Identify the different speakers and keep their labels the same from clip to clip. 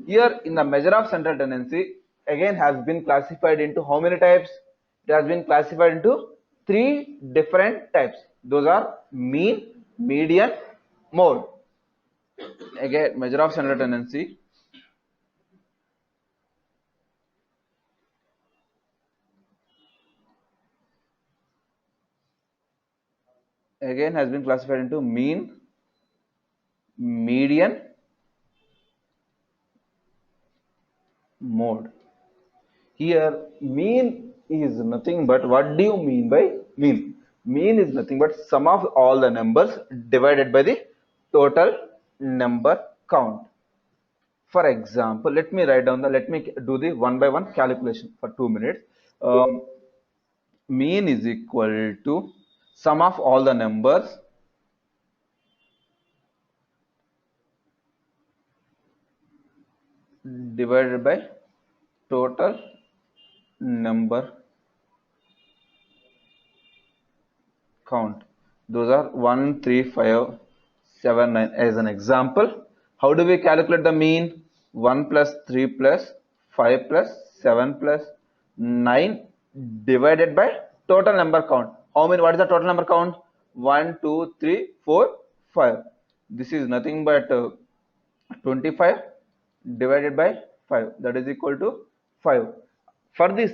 Speaker 1: Here in the measure of central tendency again has been classified into how many types? It has been classified into three different types. Those are mean, median, mode. Again, measure of central tendency again has been classified into mean, median, mode. Here mean is nothing but, what do you mean by mean? Mean is nothing but sum of all the numbers divided by the total number count. For example, let me do the one by one calculation for 2 minutes. Mean is equal to sum of all the numbers divided by total number count. Those are 1, 3, 5, 7, 9 as an example. How do we calculate the mean? 1 plus 3 plus 5 plus 7 plus 9 divided by total number count. How many? What is the total number count? 1, 2, 3, 4, 5. This is nothing but 25 divided by 5, that is equal to 5. For the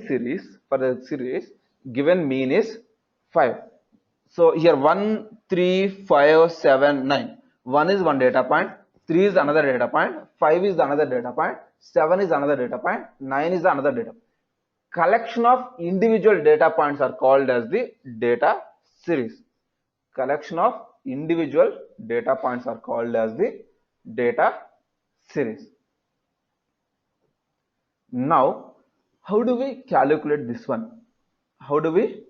Speaker 1: series given mean is 5. So here 1, 3, 5, 7, 9. 1 is one data point, 3 is another data point, 5 is another data point, 7 is another data point, 9 is another data point. Collection of individual data points are called as the data series. Collection of individual data points are called as the data series. Now, how do we calculate this one? How do we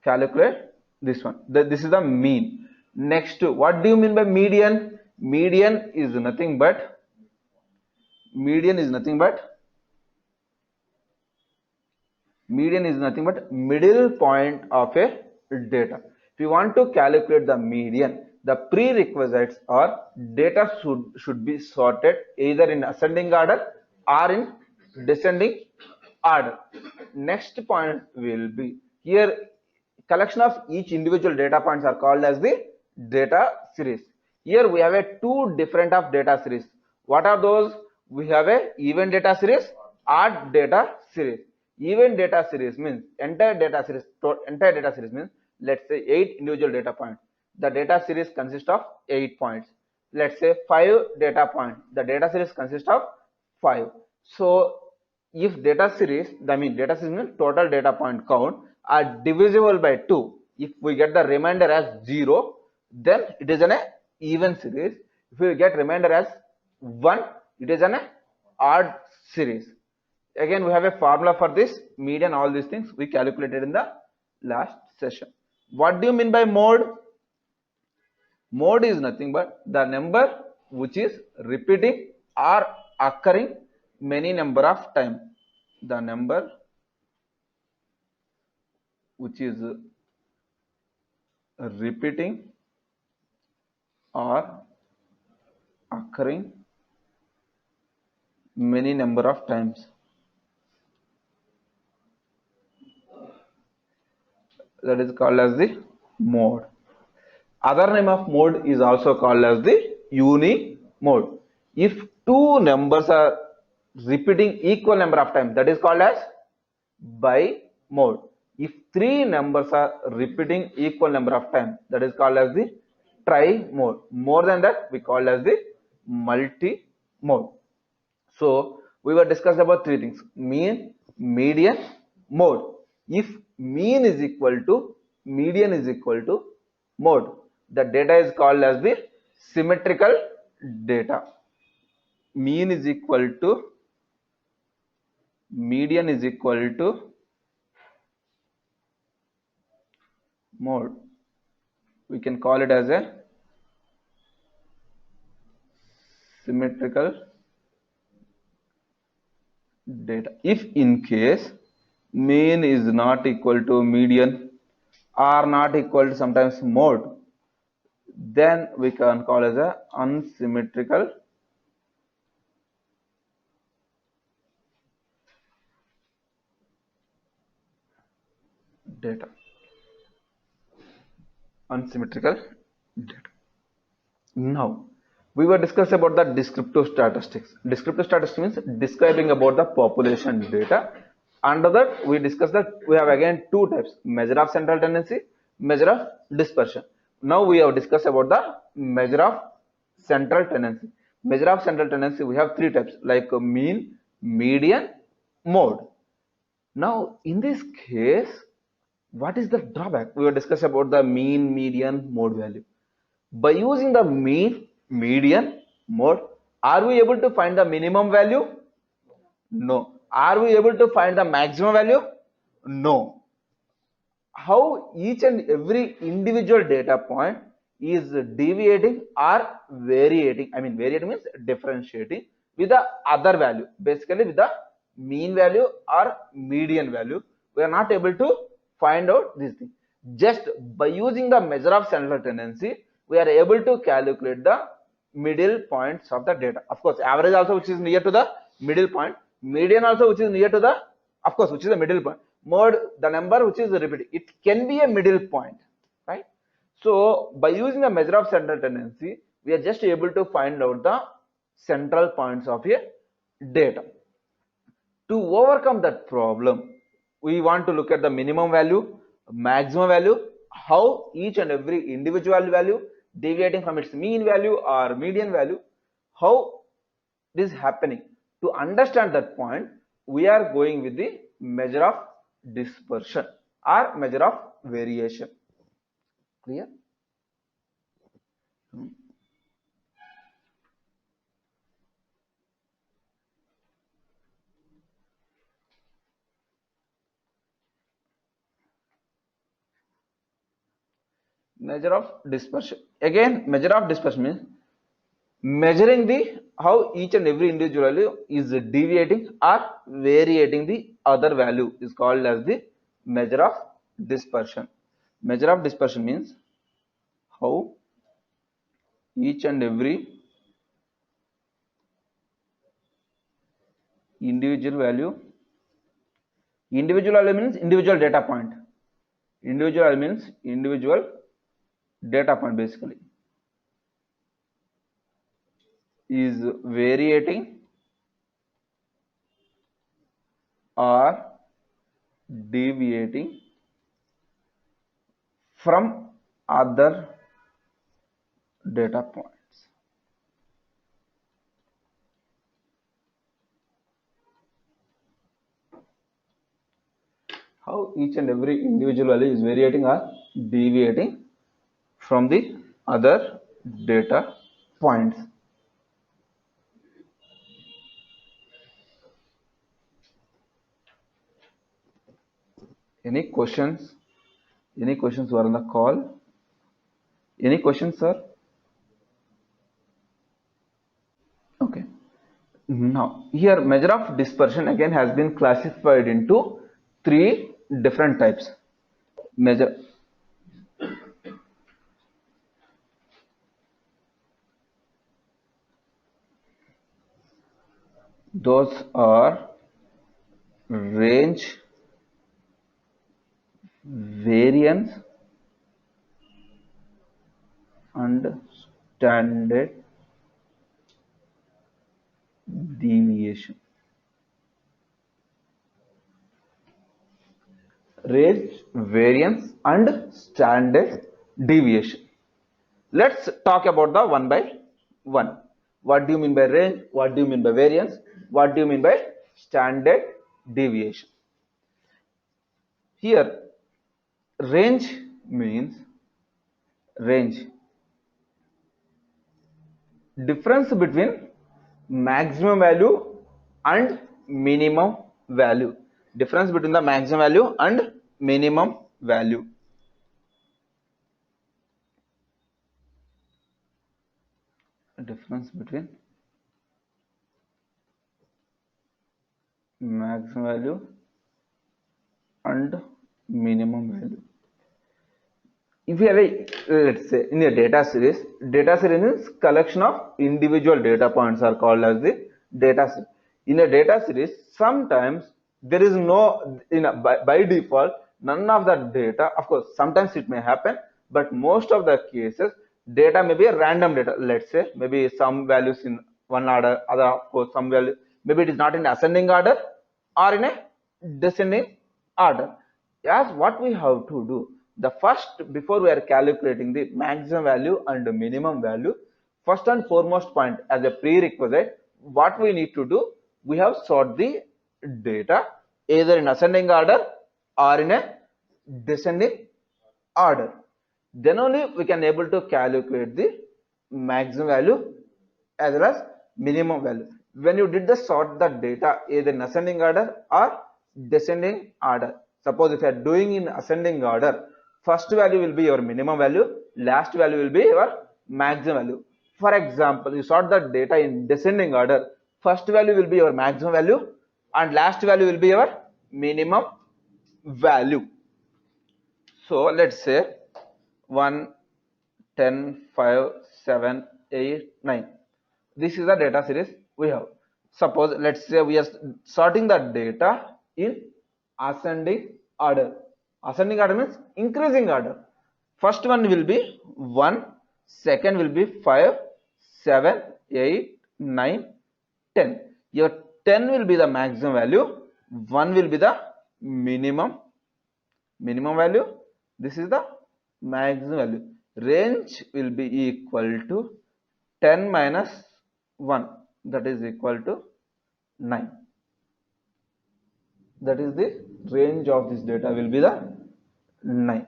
Speaker 1: calculate this one? This is the mean. Next, what do you mean by median? Median is nothing but middle point of a data. If you want to calculate the median, the prerequisites are data should be sorted either in ascending order or in descending order. Next point will be here, collection of each individual data points are called as the data series. Here we have a two different of data series. What are those? We have a even data series, odd data series. Even data series means entire data series means, let's say 8 individual data points. The data series consists of 8 points. Let's say 5 data points. The data series consists of 5. So if data series means total data point count are divisible by 2, if we get the remainder as 0, then it is an even series. If we get remainder as 1, it is an odd series. Again, we have a formula for this median. All these things we calculated in the last session. What do you mean by mode? Mode is nothing but the number which is repeating or occurring many number of time. The number which is repeating or occurring many number of times. That is called as the mode. Other name of mode is also called as the unimode. If two numbers are repeating equal number of times, that is called as bimode. If three numbers are repeating equal number of times, that is called as the trimode. More than that, we call as the multi-mode. So we were discussed about three things: mean, median, mode. If mean is equal to median is equal to mode, the data is called as the symmetrical data. Mean is equal to median is equal to mode. We can call it as a symmetrical data. If in case mean is not equal to median or not equal to sometimes mode, then we can call as a unsymmetrical data, unsymmetrical data. Now, we were discussing about the descriptive statistics. Descriptive statistics means describing about the population data. Under that, we discussed that we have again two types: measure of central tendency, measure of dispersion. Now we have discussed about the measure of central tendency. Measure of central tendency, we have three types like mean, median, mode. Now, in this case, what is the drawback? We were discussing about the mean, median, mode value. By using the mean, median, mode, are we able to find the minimum value? No. Are we able to find the maximum value? No. How each and every individual data point is deviating or variating, I mean variating means differentiating with the other value, basically with the mean value or median value, we are not able to find out this thing. Just by using the measure of central tendency, we are able to calculate the middle points of the data. Of course, average also which is near to the middle point, median also which is near to the, of course, which is the middle point, mode the number which is repeated, it can be a middle point, right? So by using the measure of central tendency, we are just able to find out the central points of a data. To overcome that problem, we want to look at the minimum value, maximum value, how each and every individual value deviating from its mean value or median value, how this is happening. To understand that point, we are going with the measure of dispersion or measure of variation. Clear? Measure of dispersion. Again, measure of dispersion means measuring the how each and every individual value is deviating or variating the other value is called as the measure of dispersion. Measure of dispersion means how each and every individual value means individual data point, individual means individual data point basically is variating or deviating from other data points. How each and every individual value is variating or deviating from the other data points. Any questions? Any questions who are on the call? Any questions, sir? Okay. Now, here measure of dispersion again has been classified into three different types. Measure. Those are range, variance, and standard deviation. Range, variance, and standard deviation. Let's talk about the one by one. What do you mean by range? What do you mean by variance? What do you mean by standard deviation? Here, range means range. Difference between maximum value and minimum value. Difference between the maximum value and minimum value. Difference between maximum value and minimum value. If you have a, let's say in a data series is collection of individual data points are called as the data series. In a data series, sometimes there is no, by default, none of the data, of course sometimes it may happen, but most of the cases data may be a random data. Let's say maybe some values in one order, other of course some value, maybe it is not in ascending order or in a descending order. As what we have to do, the first, before we are calculating the maximum value and the minimum value, first and foremost point as a prerequisite, what we need to do, we have sort the data either in ascending order or in a descending order. Then only we can able to calculate the maximum value as well as minimum value. When you did the sort the data either in ascending order or descending order, suppose if you are doing in ascending order, first value will be your minimum value, last value will be your maximum value. For example, you sort the data in descending order, first value will be your maximum value and last value will be your minimum value. So let's say 1, 10, 5, 7, 8, 9. This is the data series we have. Suppose let's say we are sorting the data in ascending order. Ascending order means increasing order. First one will be 1, second will be 5, 7, 8, 9, 10. Your 10 will be the maximum value, 1 will be the minimum value, this is the maximum value. Range will be equal to 10 minus 1, that is equal to 9. That is the range of this data will be the 9.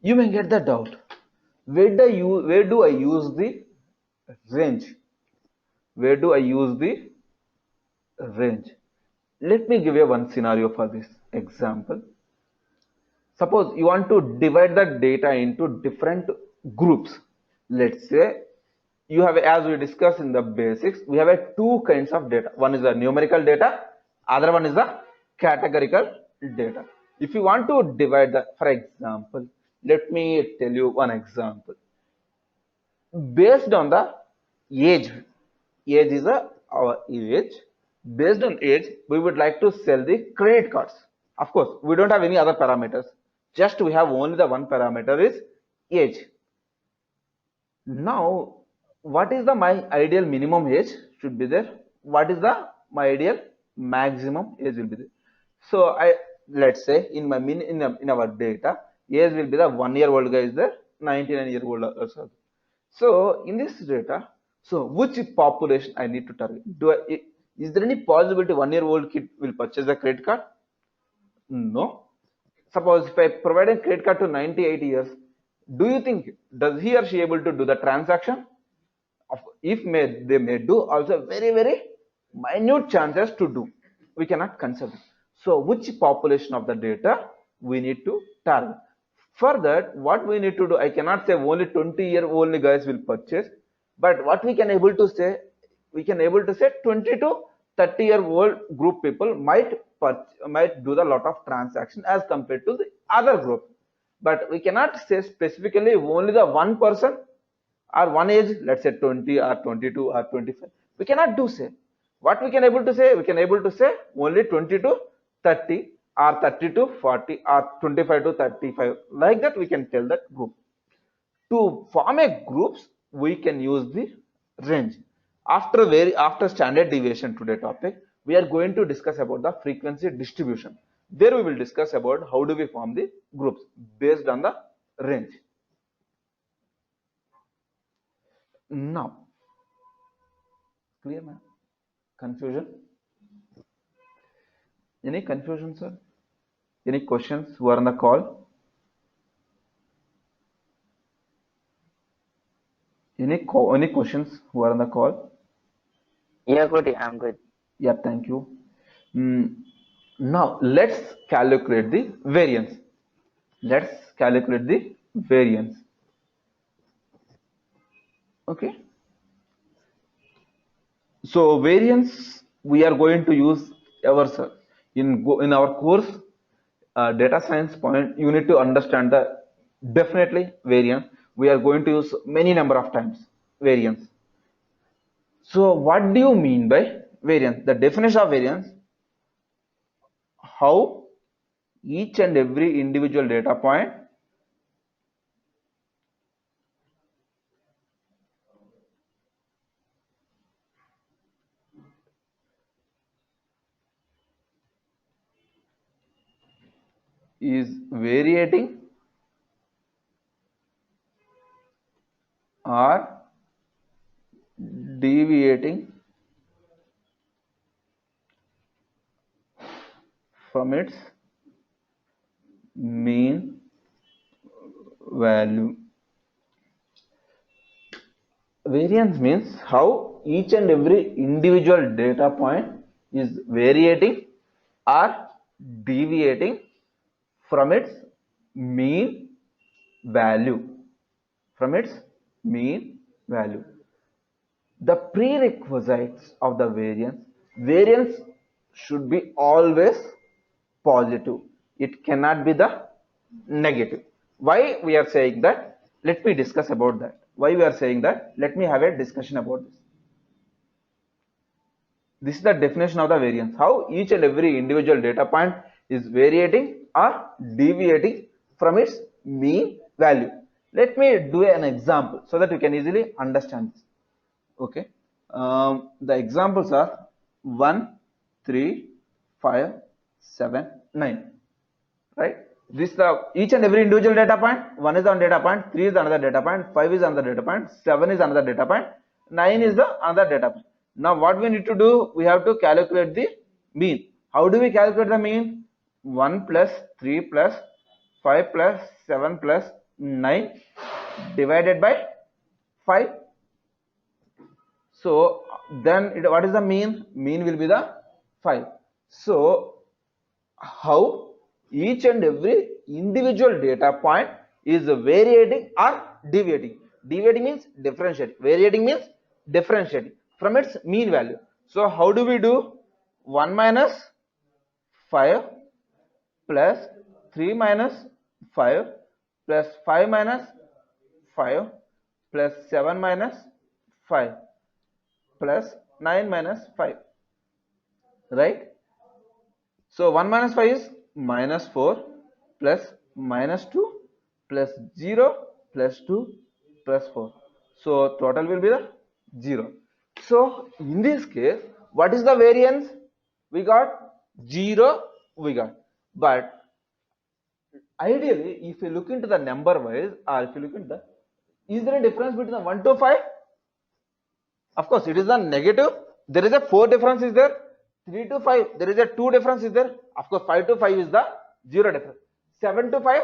Speaker 1: You may get the doubt, where do I use the range? Where do I use the range? Let me give you one scenario for this example. Suppose you want to divide the data into different groups. Let's say you have, as we discussed in the basics, we have two kinds of data. One is the numerical data, other one is the categorical data. If you want to divide the, for example, let me tell you one example. Based on the age is our age. Based on age, we would like to sell the credit cards. Of course, we don't have any other parameters. Just we have only the one parameter is age. Now, what is the my ideal minimum age should be there? What is the my ideal maximum age will be there? So let's say in my in our data, age will be the 1-year-old guy is there, 99-year-old also. So in this data, so which population I need to target? Is there any possibility 1-year-old kid will purchase a credit card? No. Suppose if I provide a credit card to 98 years, do you think does he or she able to do the transaction? If they may do, also very minute chances to do. We cannot consider. So which population of the data we need to target? For that, what we need to do, I cannot say only 20-year-old guys will purchase, but what we can able to say, 20 to 30-year-old group people might do the lot of transaction as compared to the other group. But we cannot say specifically only the one person or one age, let's say 20 or 22 or 25. We cannot do say. What we can able to say, we can able to say only 20 to 30 or 30 to 40 or 25 to 35. Like that we can tell that group. To form a groups, we can use the range. After standard deviation today topic, we are going to discuss about the frequency distribution. There we will discuss about how do we form the groups based on the range. Now, clear, ma'am? Confusion? Any confusion, sir? Any questions who are on the call? Any questions who are on the call?
Speaker 2: Yeah, good. I'm good.
Speaker 1: Yeah, thank you. Now let's calculate the variance. Okay. So variance we are going to use in our course data science point. You need to understand the definitely variance. We are going to use many number of times variance. So what do you mean by variance? The definition of variance: how each and every individual data point is variating or deviating from its mean value. Variance means how each and every individual data point is variating or deviating from its mean value. From its mean value. The prerequisites of the variance should be always positive. It cannot be the negative. Why we are saying that? Let me discuss about that. Why we are saying that? Let me have a discussion about this. This is the definition of the variance. How each and every individual data point is variating or deviating from its mean value. Let me do an example so that you can easily understand this. Okay. The examples are 1, 3, 5, 7, 9. Right? This each and every individual data point. 1 is one data point, 3 is another data point, 5 is another data point, 7 is another data point, 9 is the another data point. Now what we need to do, we have to calculate the mean. How do we calculate the mean? 1 plus 3 plus 5 plus 7 plus 9 divided by 5. So then what is the mean? Mean will be the 5. So how each and every individual data point is variating or deviating. Deviating means differentiating. Variating means differentiating from its mean value. So how do we do? 1 minus 5 plus 3 minus 5 plus 5 minus 5 plus 7 minus 5 plus 9 minus 5, right? So 1 minus 5 is minus 4 plus minus 2 plus 0 plus 2 plus 4. So total will be the 0. So in this case, what is the variance? We got 0, we got. But ideally, if you look into the number wise, or if you look into the, is there a difference between the 1 to 5? Of course, it is a negative. There is a 4 difference is there. 3 to 5, there is a 2 difference is there. Of course, 5 to 5 is the 0 difference. 7 to 5,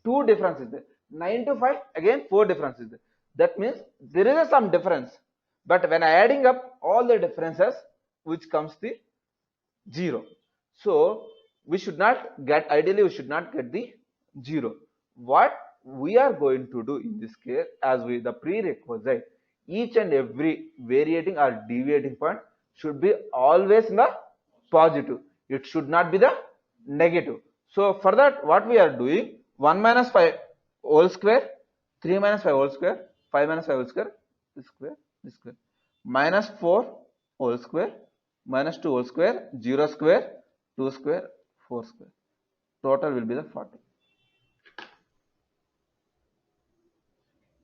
Speaker 1: 2 difference is there. 9 to 5, again 4 difference is there. That means there is some difference. But when adding up all the differences, which comes the 0. So we should not get, ideally we should not get the 0. What we are going to do in this case, as we the prerequisite, each and every variating or deviating point should be always in the positive. It should not be the negative. So for that, what we are doing, 1 minus 5 whole square, 3 minus 5 whole square, 5 minus 5 whole square, this square, minus 4 whole square, minus 2 whole square, 0 square, 2 square, 4 square. Total will be the 40.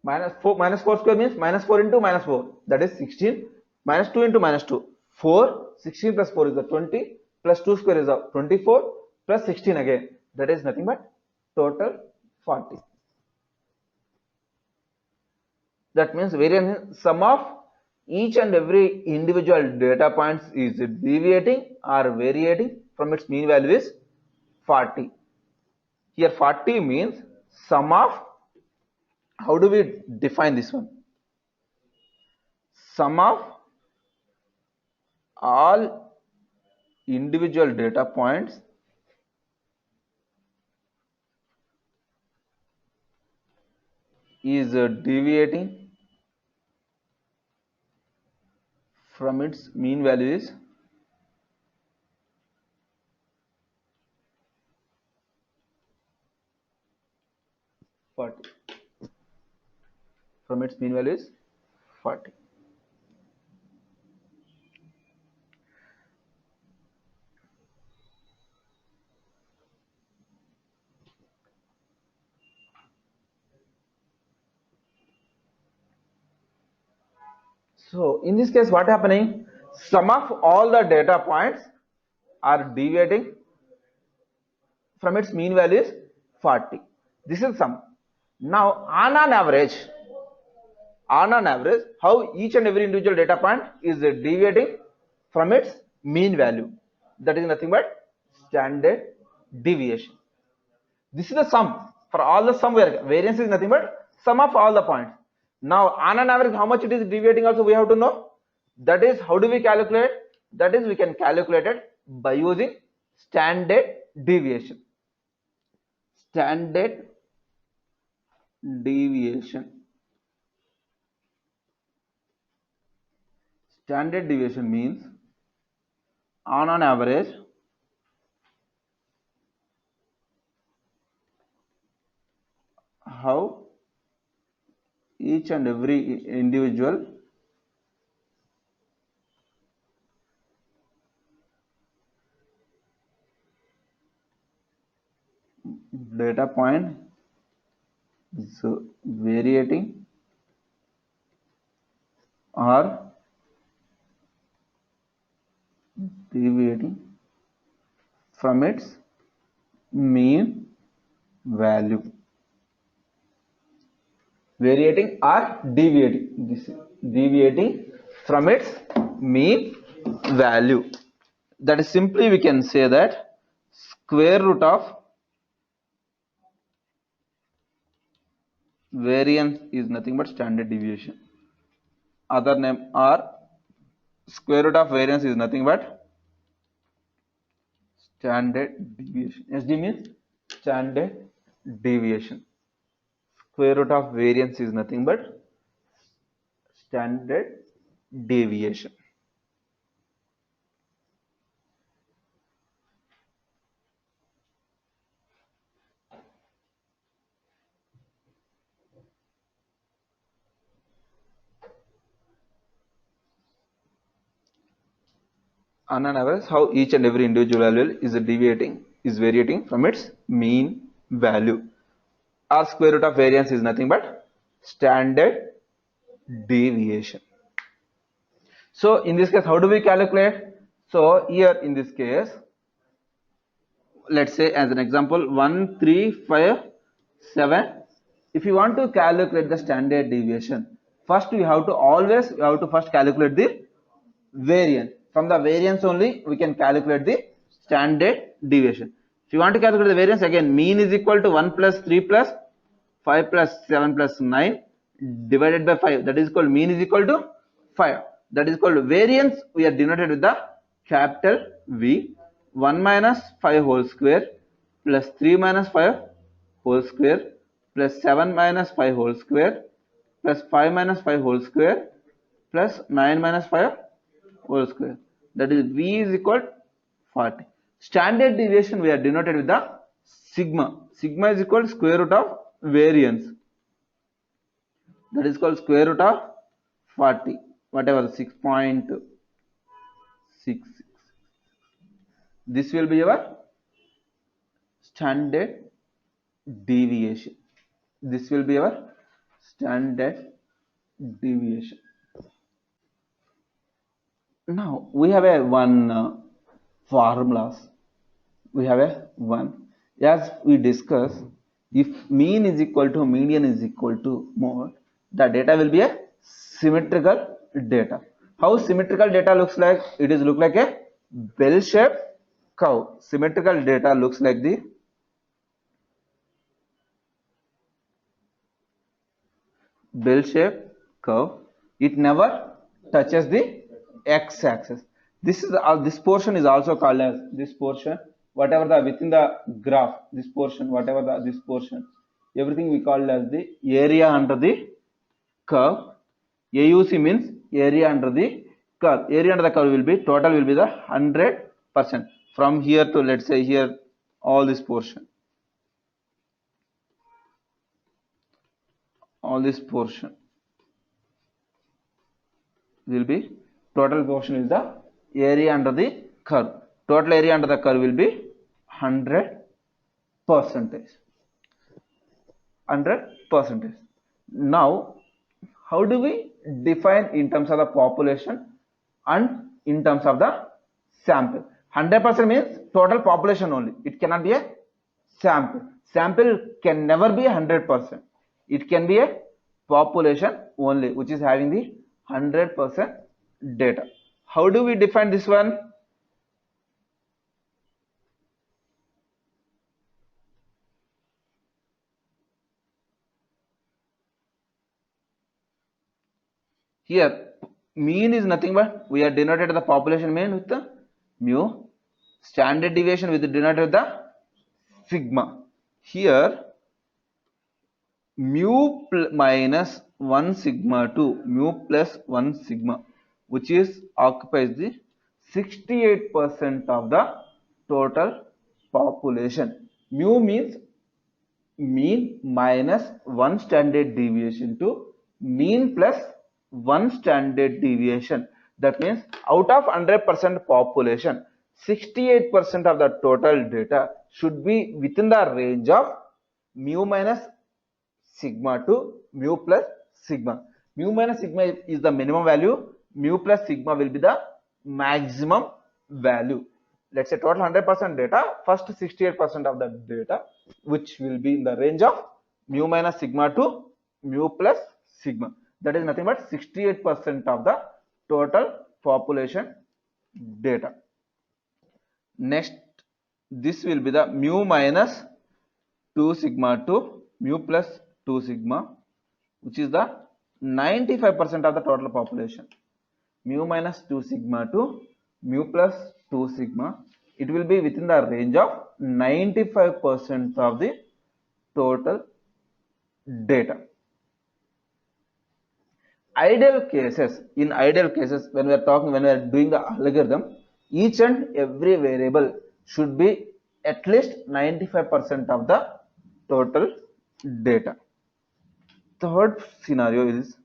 Speaker 1: Minus 4 square means minus 4 into minus 4, that is 16. Minus 2 into minus 2, 4. 16 plus 4 is the 20, plus 2 square is the 24, plus 16 again, that is nothing but total 40. That means variance sum of each and every individual data points is deviating or variating from its mean value is 40. Here 40 means sum of, how do we define this one? Sum of all individual data points is deviating from its mean value is 40. From its mean value is 40. So in this case, what happening? Sum of all the data points are deviating from its mean value is 40. This is sum. Now on an average, how each and every individual data point is deviating from its mean value. That is nothing but standard deviation. This is the sum for all the sum where variance is nothing but sum of all the points. Now on an average, how much it is deviating also we have to know. That is, how do we calculate? That is, we can calculate it by using standard deviation. Standard deviation. Standard deviation means on an average how each and every individual data point is variating or deviating from its mean value. Variating or deviating. This is deviating from its mean value. That is simply we can say that square root of variance is nothing but standard deviation. Other name or square root of variance is nothing but standard deviation. SD means standard deviation. Square root of variance is nothing but standard deviation. On an average, how each and every individual value is variating from its mean value. Or square root of variance is nothing but standard deviation. So in this case, how do we calculate? So here in this case, let's say as an example 1, 3, 5, 7. If you want to calculate the standard deviation, first we have to first calculate the variance. From the variance only we can calculate the standard deviation. If you want to calculate the variance, again mean is equal to 1 plus 3 plus 5 plus 7 plus 9 divided by 5. That is called mean is equal to 5. That is called variance. We are denoted with the capital V. 1 minus 5 whole square plus 3 minus 5 whole square plus 7 minus 5 whole square plus 5 minus 5 whole square plus 9 minus 5 whole square. That is V is equal to 40. Standard deviation we are denoted with the sigma. Sigma is equal to square root of variance. That is called square root of 40. Whatever 6.66. This will be your standard deviation. This will be your standard deviation. Now we have a one formulas. We have a one. As we discuss, if mean is equal to median is equal to mode, the data will be a symmetrical data. How symmetrical data looks like? It is look like a bell-shaped curve. Symmetrical data looks like the bell-shaped curve. It never touches the x-axis. This portion is also called as this portion. Whatever the within the graph, this portion, this portion, everything we call as the area under the curve. AUC means area under the curve. Area under the curve will be total will be the 100%. From here to let's say here, all this portion. All this portion will be total portion is the area under the curve. Total area under the curve will be 100%. 100%. Now, how do we define in terms of the population and in terms of the sample? 100% means total population only. It cannot be a sample. Sample can never be 100%. It can be a population only, which is having the 100% data. How do we define this one? Here, mean is nothing but we are denoted the population mean with the mu. Standard deviation with denoted the sigma. Here, mu minus 1 sigma to mu plus 1 sigma, which is occupies the 68% of the total population. Mu means mean minus 1 standard deviation to mean plus 1 standard deviation. That means out of 100% population, 68% of the total data should be within the range of mu minus sigma to mu plus sigma. Mu minus sigma is the minimum value, mu plus sigma will be the maximum value. Let's say total 100% data, first 68% of the data, which will be in the range of mu minus sigma to mu plus sigma. That is nothing but 68% of the total population data. Next, this will be the mu minus 2 sigma to mu plus 2 sigma, which is the 95% of the total population. Mu minus 2 sigma to mu plus 2 sigma, it will be within the range of 95% of the total data. Ideal cases, in ideal cases, when we are doing the algorithm, each and every variable should be at least 95% of the total data. Third scenario is,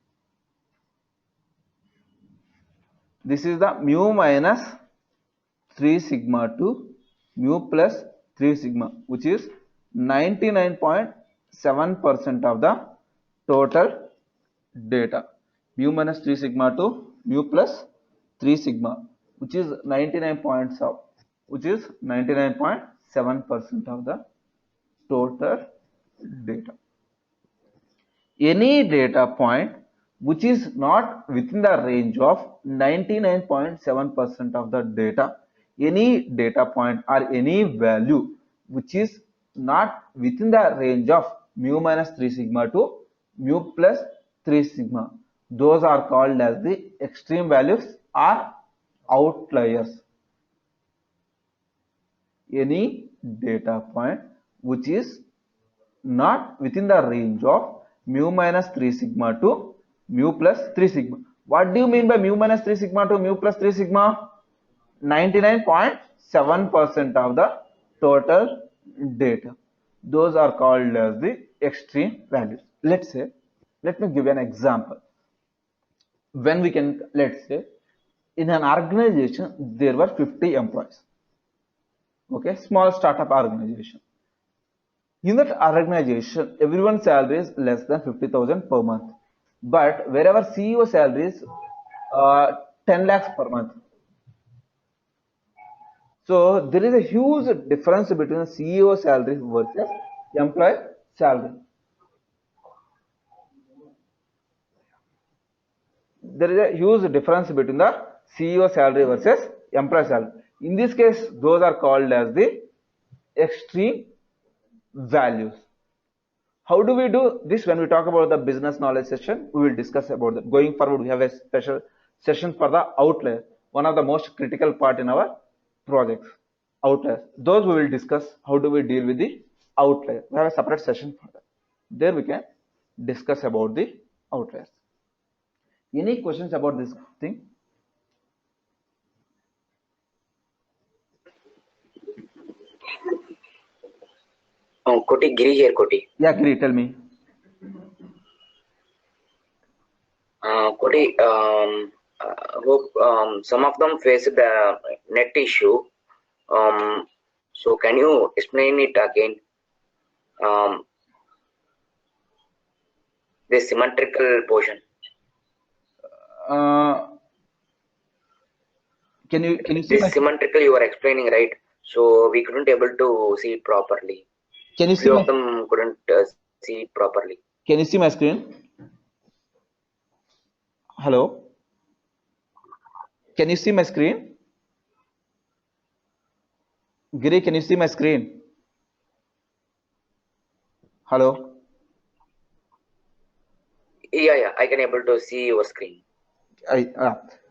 Speaker 1: this is the mu minus 3 sigma to mu plus 3 sigma, which is 99.7% of the total data. Mu minus 3 sigma to mu plus 3 sigma, which is 99.7% of the total data. Any data point which is not within the range of 99.7% of the data, any data point or any value which is not within the range of mu minus 3 sigma to mu plus 3 sigma, those are called as the extreme values or outliers. Any data point which is not within the range of mu minus 3 sigma to mu plus 3 sigma. What do you mean by mu minus 3 sigma to mu plus 3 sigma? 99.7% of the total data. Those are called as the extreme values. Let me give an example. When we can, let's say, in an organization, there were 50 employees. Okay, small startup organization. In that organization, everyone's salary is less than 50,000 per month. But wherever CEO salary is 10 lakhs per month. So there is a huge difference between the CEO salary versus employee salary. There is a huge difference between the CEO salary versus employee salary. In this case, those are called as the extreme values. How do we do this? When we talk about the business knowledge session, we will discuss about that. Going forward, we have a special session for the outlier, one of the most critical part in our projects, outliers. Those we will discuss. How do we deal with the outlier? We have a separate session for that. There we can discuss about the outliers. Any questions about this thing?
Speaker 2: Koti, Giri here, Koti.
Speaker 1: Yeah, Giri, tell me.
Speaker 2: Koti, hope some of them face the net issue. So can you explain it again? The symmetrical portion.
Speaker 1: Uh, can you see
Speaker 2: This
Speaker 1: my
Speaker 2: symmetrical you are explaining, right? So we couldn't able to see it properly.
Speaker 1: can you see
Speaker 2: Few
Speaker 1: my
Speaker 2: of them couldn't see it properly.
Speaker 1: can you see my screen? Hello? Can you see my screen? Giri, can you see my screen? Hello?
Speaker 2: Yeah, I can able to see your screen.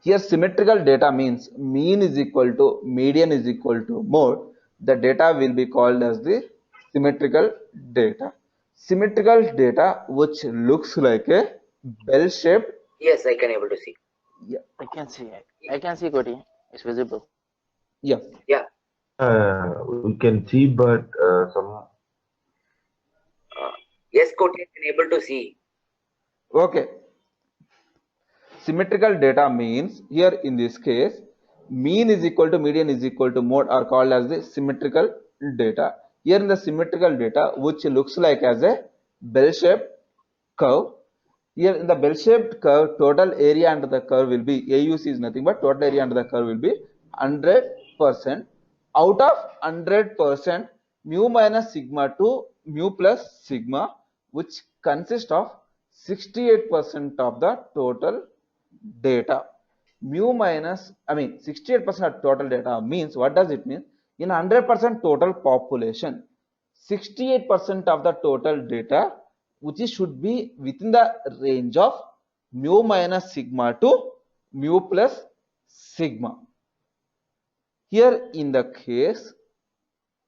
Speaker 1: Here symmetrical data means mean is equal to median is equal to mode. The data will be called as the symmetrical data. Symmetrical data which looks like a bell shaped.
Speaker 2: Yes, I can able to see.
Speaker 1: Yeah,
Speaker 3: I can see it. I can see Koti. It's visible.
Speaker 1: yeah.
Speaker 2: Yeah.
Speaker 4: We can see, but some
Speaker 2: Yes, Koti, I can able to see.
Speaker 1: Okay. Symmetrical data means here in this case mean is equal to median is equal to mode are called as the symmetrical data. Here in the symmetrical data which looks like as a bell shaped curve. Here in the bell shaped curve total area under the curve will be AUC is nothing but total area under the curve will be 100%. Out of 100% mu minus sigma to mu plus sigma which consists of 68% of the total data. Mu minus, I mean 68% of total data means what does it mean? In 100% total population, 68% of the total data which should be within the range of mu minus sigma to mu plus sigma. Here in the case,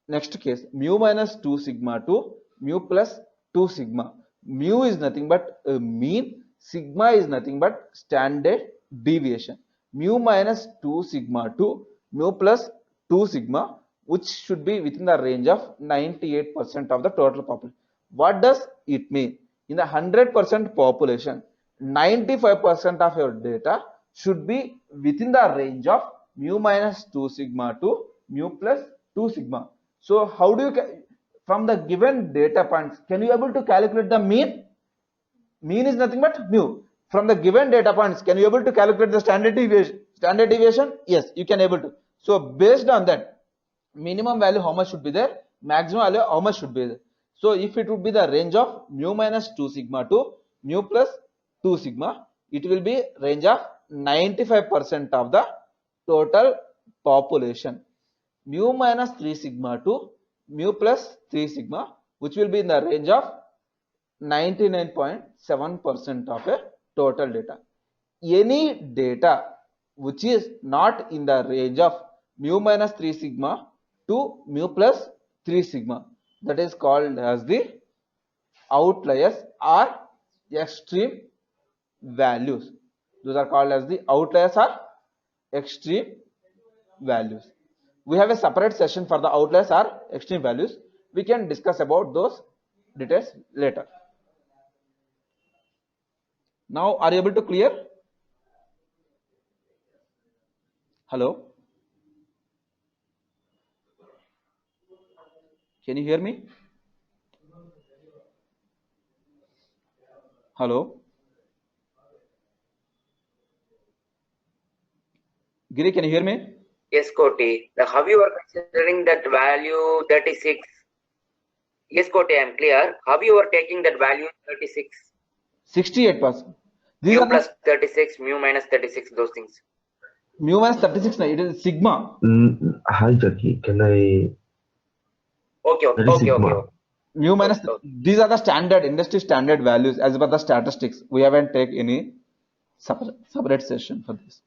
Speaker 1: next case, mu minus 2 sigma to mu plus 2 sigma. Mu is nothing but mean, sigma is nothing but standard deviation. Mu minus 2 sigma to mu plus 2 sigma, which should be within the range of 98% of the total population. What does it mean? In the 100% population, 95% of your data should be within the range of mu minus 2 sigma to mu plus 2 sigma. So how do you, from the given data points, can you able to calculate the mean? Mean is nothing but mu. From the given data points, can you able to calculate the standard deviation? Standard deviation? Yes, you can able to. So based on that, minimum value how much should be there? Maximum value how much should be there? So if it would be the range of mu minus 2 sigma to mu plus 2 sigma, it will be range of 95% of the total population. Mu minus 3 sigma to mu plus 3 sigma, which will be in the range of 99.7% of a total data. Any data which is not in the range of mu minus 3 sigma to mu plus 3 sigma, that is called as the outliers or extreme values. Those are called as the outliers or extreme values. We have a separate session for the outliers or extreme values. We can discuss about those details later. Now, are you able to clear? Hello? Can you hear me? Hello? Giri, can you hear me?
Speaker 2: Yes, Koti. How you are considering that value 36? Yes, Koti, I am clear. How you are taking that value 36?
Speaker 1: 68%. These
Speaker 2: Mu
Speaker 1: are
Speaker 2: plus 36, mu minus 36, those things.
Speaker 1: mu minus 36, it is sigma.
Speaker 4: Hi Jackie, can I?
Speaker 2: Okay.
Speaker 1: Mu minus, these are the standard industry standard values as per the statistics. We haven't taken any separate session for this.